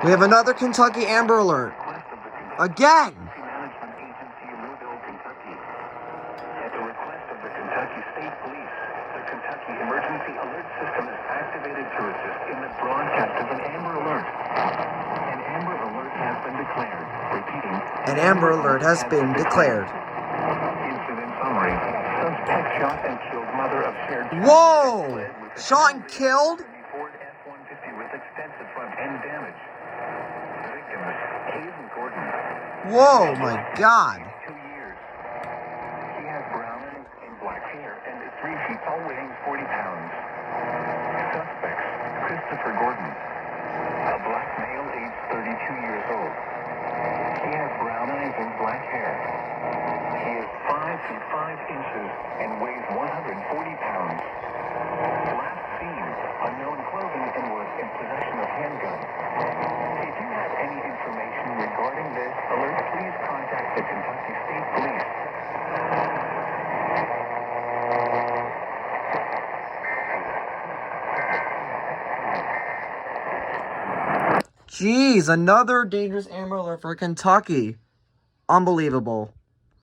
We have another Kentucky Amber Alert. Again! At the request of the Kentucky State Police, the Kentucky Emergency Alert System is activated to assist in the broadcast of an Amber Alert. An Amber Alert has been declared. Repeating. An Amber Alert has been declared. Incident summary. Suspect shot and killed mother of shared child. Whoa! Shot and killed? Ford F-150 with extensive front end damage. Victims, Hayden Gordon. Whoa, my God. 2 years. He has brown eyes and black hair and is 3 feet tall, weighing 40 pounds. Suspects, Christopher Gordon, a black male aged 32 years old. He has brown eyes and black hair. He is 5 feet 5 inches and weighs 140 pounds. Last seen, unknown clothing and was in possession of handgun. If you have any information regarding this alert, please contact the Kentucky State Police. Jeez, another dangerous Amber Alert for Kentucky. Unbelievable.